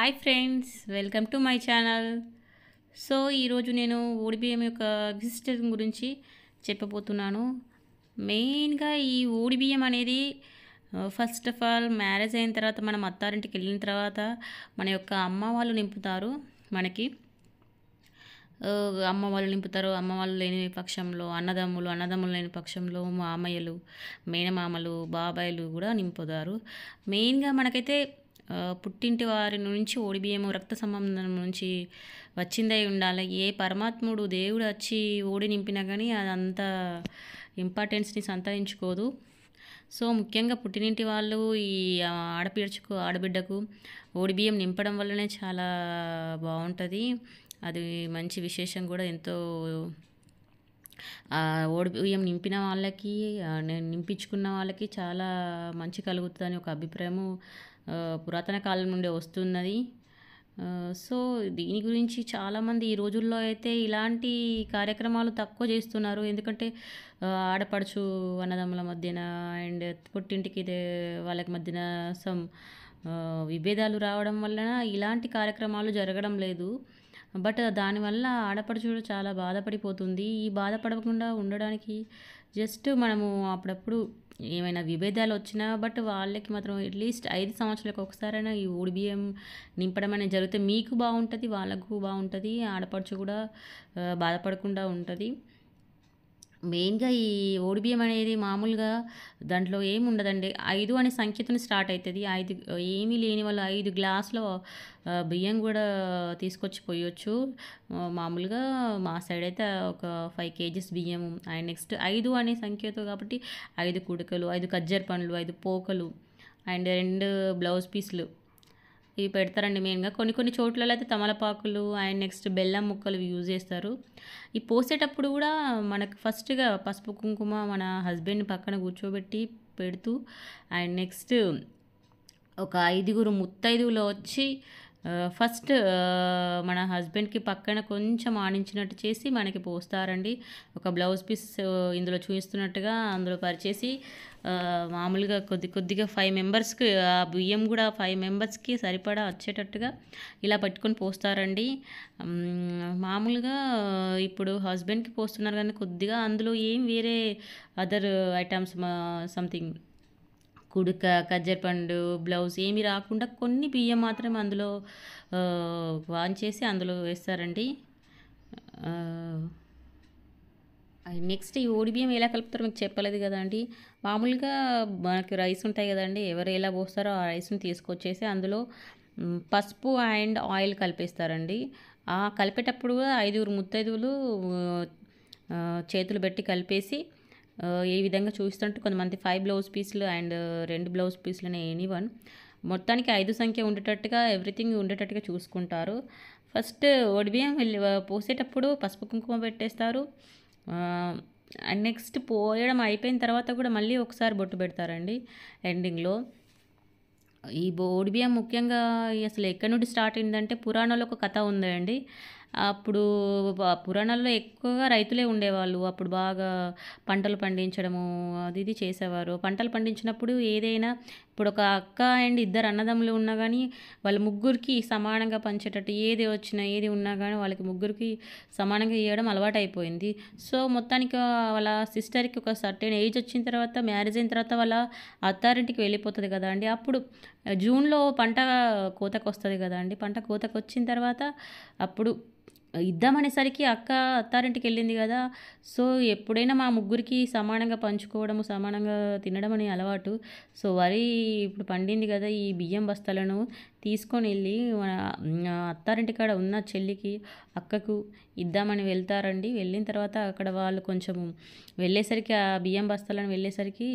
Hi friends, welcome to my channel. So ఈరోజు నేను ఓడిబియ్యం యొక్క విశిష్టత గురించి చెప్పబోతున్నాను. మెయిన్గా ఈ ఓడిబియ్యం అనేది ఫస్ట్ ఆఫ్ ఆల్ మ్యారేజ్ అయిన తర్వాత మనం అత్తారింటికి వెళ్ళిన తర్వాత మన యొక్క అమ్మ వాళ్ళు నింపుతారు. మనకి అమ్మ వాళ్ళు నింపుతారు. అమ్మ వాళ్ళు లేని పక్షంలో అన్నదమ్ములు లేని పక్షంలో మామయ్యలు, మేనమామలు, బాబాయిలు కూడా నింపుతారు. మెయిన్గా మనకైతే పుట్టింటి వారి నుంచి ఓడిబియ్యము రక్త సంబంధం నుంచి వచ్చిందై ఉండాలి. ఏ పరమాత్ముడు దేవుడు వచ్చి ఓడి నింపినా కానీ అదంత ఇంపార్టెన్స్ని సంతరించుకోదు. సో ముఖ్యంగా పుట్టినింటి వాళ్ళు ఈ ఆడబిడ్డకు ఓడిబియ్యం నింపడం వల్లనే చాలా బాగుంటుంది. అది మంచి విశేషం కూడా. ఎంతో ఓడిబియ్యం నింపిన వాళ్ళకి నింపించుకున్న వాళ్ళకి చాలా మంచి కలుగుతుందని ఒక అభిప్రాయము పురాతన కాలం నుండి వస్తున్నది. సో దీని గురించి చాలామంది ఈ రోజుల్లో అయితే ఇలాంటి కార్యక్రమాలు తక్కువ చేస్తున్నారు. ఎందుకంటే ఆడపడుచు అన్నదమ్ముల మధ్యన అండ్ పుట్టింటికి వాళ్ళకి మధ్యన సమ్ విభేదాలు రావడం వలన ఇలాంటి కార్యక్రమాలు జరగడం లేదు. బట్ దానివల్ల ఆడపడుచు చాలా బాధపడిపోతుంది. ఈ బాధపడకుండా ఉండడానికి జస్ట్ మనము అప్పుడప్పుడు ఏమైనా విభేదాలు వచ్చినా బట్ వాళ్ళకి మాత్రం అట్లీస్ట్ 5 సంవత్సరాలకు ఒకసారైనా ఈ ఓడిబియ్యం నింపడం అనేది జరిగితే మీకు బాగుంటుంది, వాళ్ళకు బాగుంటుంది, ఆడపడుచు కూడా బాధపడకుండా ఉంటుంది. మెయిన్గా ఈ ఓడిబియ్యం అనేది మామూలుగా దాంట్లో ఏమి ఉండదండి. 5 అనే సంఖ్యతో స్టార్ట్ అవుతుంది. 5 ఏమీ లేని వాళ్ళు 5 గ్లాసుల బియ్యం కూడా తీసుకొచ్చి పోయొచ్చు. మామూలుగా మా సైడ్ అయితే ఒక 5 కేజీస్ బియ్యము అండ్ నెక్స్ట్ 5 అనే సంఖ్యతో కాబట్టి 5 కుడకలు, 5 ఖర్జూర పండ్లు, 5 పోకలు అండ్ 2 బ్లౌజ్ పీస్లు ఇవి పెడతారండి. మెయిన్గా కొన్ని చోట్లలో అయితే తమలపాకులు అండ్ నెక్స్ట్ బెల్లం ముక్కలు యూజ్ చేస్తారు. ఈ పోసేటప్పుడు కూడా మనకు ఫస్ట్గా పసుపు కుంకుమ మన హస్బెండ్ పక్కన కూర్చోబెట్టి పెడుతూ అండ్ నెక్స్ట్ ఒక 5 ముత్తైదువులు వచ్చి ఫస్ట్ మన హస్బెండ్కి పక్కన కొంచెం ఆనించినట్టు చేసి మనకి పోస్తారండి. ఒక బ్లౌజ్ పీస్ ఇందులో చూపిస్తున్నట్టుగా అందులో పరిచేసి మామూలుగా కొద్దిగా 5 మెంబర్స్కి ఆ బియ్యం కూడా 5 మెంబర్స్కి సరిపడా వచ్చేటట్టుగా ఇలా పట్టుకొని పోస్తారండి. మామూలుగా ఇప్పుడు హస్బెండ్కి పోస్తున్నారు కానీ కొద్దిగా అందులో ఏం వేరే అదర్ ఐటమ్స్ సంథింగ్ కుడుక, ఖర్జూర పండు, బ్లౌజ్ ఏమి రాకుండా కొన్ని బియ్యం మాత్రమే అందులో వాంచేసి అందులో వేస్తారండి. నెక్స్ట్ ఈ ఓడిబియ్యం ఎలా కలుపుతారో మీకు చెప్పలేదు కదండి. మామూలుగా మనకి రైస్ ఉంటాయి కదండి, ఎవరు ఎలా పోస్తారో ఆ రైస్ని తీసుకొచ్చేసి అందులో పసుపు అండ్ ఆయిల్ కలిపేస్తారండి. ఆ కలిపేటప్పుడు 5 ముత్తైదువులు చేతులు పెట్టి కలిపేసి ఈ విధంగా చూస్తుంటే కొంతమంది 5 బ్లౌజ్ పీస్లు అండ్ 2 బ్లౌజ్ పీస్లని ఎనీవన్ మొత్తానికి 5 సంఖ్య ఉండేటట్టుగా ఎవ్రీథింగ్ ఉండేటట్టుగా చూసుకుంటారు. ఫస్ట్ ఓడిబియ్యం పోసేటప్పుడు పసుపు కుంకుమ పెట్టేస్తారు. అండ్ నెక్స్ట్ పోయడం అయిపోయిన తర్వాత కూడా మళ్ళీ ఒకసారి బొట్టు పెడతారండి ఎండింగ్లో. ఈ ఓడిబియ్యం ముఖ్యంగా అసలు ఎక్కడి నుండి స్టార్ట్ అయిందంటే పురాణంలో ఒక కథ ఉందండి. అప్పుడు పురాణాల్లో ఎక్కువగా రైతులే ఉండేవాళ్ళు. అప్పుడు బాగా పంటలు పండించడము అది ఇది చేసేవారు. పంటలు పండించినప్పుడు ఏదైనా ఇప్పుడు ఒక అక్క అండ్ 2 అన్నదమ్ములు ఉన్నా కానీ వాళ్ళ ముగ్గురికి సమానంగా పంచేటట్టు ఏది ఉన్నా కానీ వాళ్ళకి ముగ్గురికి సమానంగా ఇవ్వడం అలవాటు అయిపోయింది. సో మొత్తానికి వాళ్ళ సిస్టర్కి ఒక సర్టెన్ ఏజ్ వచ్చిన తర్వాత మ్యారేజ్ అయిన తర్వాత వాళ్ళ అత్తారింటికి వెళ్ళిపోతుంది కదా అండి. అప్పుడు జూన్లో పంట కోతకు వస్తుంది కదా అండి. పంట కోతకు వచ్చిన తర్వాత అప్పుడు ఇద్దామనేసరికి అక్క అత్తారింటికి వెళ్ళింది కదా. సో ఎప్పుడైనా మా ముగ్గురికి సమానంగా పంచుకోవడము, సమానంగా తినడం అనే అలవాటు. సో వరి ఇప్పుడు పండింది కదా, ఈ బియ్యం బస్తాలను తీసుకొని వెళ్ళి మన అత్తారింటి కాడ ఉన్న చెల్లికి అక్కకు ఇద్దామని వెళ్తారండి. వెళ్ళిన తర్వాత అక్కడ వాళ్ళు కొంచెం వెళ్ళేసరికి ఆ బియ్యం బస్తాలను వెళ్ళేసరికి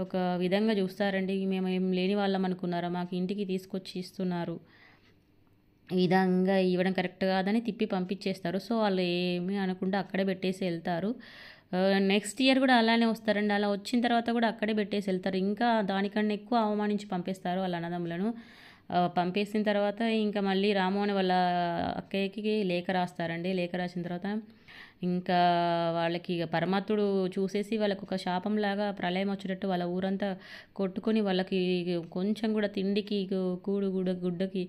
ఒక విధంగా చూస్తారండి. మేము ఏం లేని వాళ్ళం అనుకున్నారా, మాకు ఇంటికి తీసుకొచ్చి ఇస్తున్నారు, ఈ విధంగా ఇవ్వడం కరెక్ట్ కాదని తిప్పి పంపించేస్తారు. సో వాళ్ళు ఏమీ అనకుండా అక్కడే పెట్టేసి వెళ్తారు. నెక్స్ట్ ఇయర్ కూడా అలానే వస్తారండి. అలా వచ్చిన తర్వాత కూడా అక్కడే పెట్టేసి వెళ్తారు. ఇంకా దానికన్నా ఎక్కువ అవమానించి పంపిస్తారు వాళ్ళ అన్నదమ్ములను. పంపేసిన తర్వాత ఇంకా మళ్ళీ రాము అని వాళ్ళ అక్కయ్యకి లేఖ రాస్తారండి. లేఖ రాసిన తర్వాత ఇంకా వాళ్ళకి ఇక పరమాత్ముడు చూసేసి వాళ్ళకు ఒక శాపంలాగా ప్రళయం వచ్చేటట్టు వాళ్ళ ఊరంతా కొట్టుకొని వాళ్ళకి కొంచెం కూడా తిండికి కూడు గుడ్డకి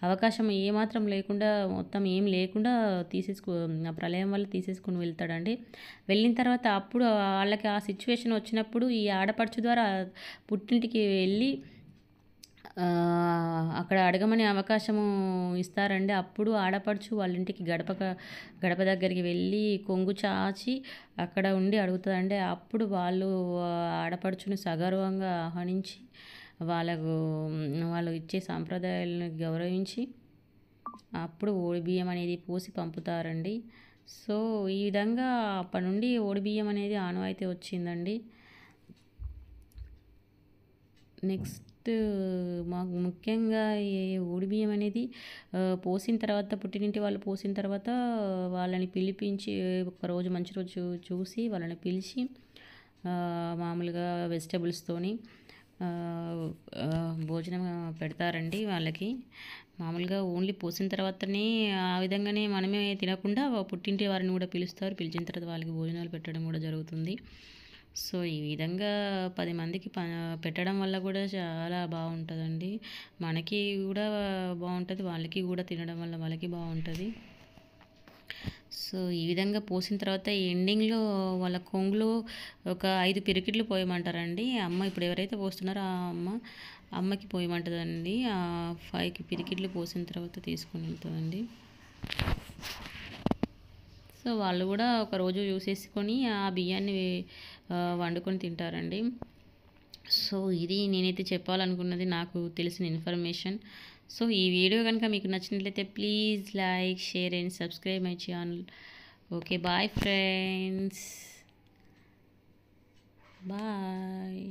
అవకాశం ఏమాత్రం లేకుండా మొత్తం ఏం లేకుండా ఆ ప్రళయం వల్ల తీసేసుకొని వెళ్తాడండి. వెళ్ళిన తర్వాత అప్పుడు వాళ్ళకి ఆ సిచ్యువేషన్ వచ్చినప్పుడు ఈ ఆడపడుచు ద్వారా పుట్టింటికి వెళ్ళి అక్కడ అడగమనే అవకాశము ఇస్తారండి. అప్పుడు ఆడపడుచు వాళ్ళ ఇంటికి గడప దగ్గరికి వెళ్ళి కొంగు చాచి అక్కడ ఉండి అడుగుతుందండి. అప్పుడు వాళ్ళు ఆడపడుచుని సగర్వంగా ఆహ్వానించి వాళ్ళు ఇచ్చే సాంప్రదాయాలను గౌరవించి అప్పుడు ఓడిబియ్యం అనేది పోసి పంపుతారండి. సో ఈ విధంగా అప్పటి నుండి ఓడిబియ్యం అనేది ఆనవాయితీ వచ్చిందండి. నెక్స్ట్ మాకు ముఖ్యంగా ఈ ఓడిబియ్యం అనేది పోసిన తర్వాత పుట్టినింటి వాళ్ళు పోసిన తర్వాత వాళ్ళని పిలిపించి ఒకరోజు మంచి రోజు చూసి వాళ్ళని పిలిచి మామూలుగా వెజిటబుల్స్తోని భోజనం పెడతారండి వాళ్ళకి. మామూలుగా ఓన్లీ పోసిన తర్వాతనే ఆ విధంగానే మనమే తినకుండా పుట్టింటి వారిని కూడా పిలుస్తారు. పిలిచిన తర్వాత వాళ్ళకి భోజనాలు పెట్టడం కూడా జరుగుతుంది. సో ఈ విధంగా 10 మందికి పెట్టడం వల్ల కూడా చాలా బాగుంటుందండి. మనకి కూడా బాగుంటుంది, వాళ్ళకి కూడా తినడం వల్ల వాళ్ళకి బాగుంటుంది. సో ఈ విధంగా పోసిన తర్వాత ఎండింగ్లో వాళ్ళ కొంగులో ఒక 5 పిరికిట్లు పోయమంటారండి. అమ్మ ఇప్పుడు ఎవరైతే పోస్తున్నారో ఆ అమ్మకి పోయమంటుందండి. 5 పిరికిట్లు పోసిన తర్వాత తీసుకొని వెళ్తుందండి. సో వాళ్ళు కూడా ఒకరోజు చూసేసుకొని ఆ బియ్యాన్ని వండుకొని తింటారండి. సో ఇది నేనైతే చెప్పాలనుకున్నది, నాకు తెలిసిన ఇన్ఫర్మేషన్. సో ఈ వీడియో కనుక మీకు నచ్చినట్లయితే please like, share and subscribe my channel. Okay, bye friends, bye.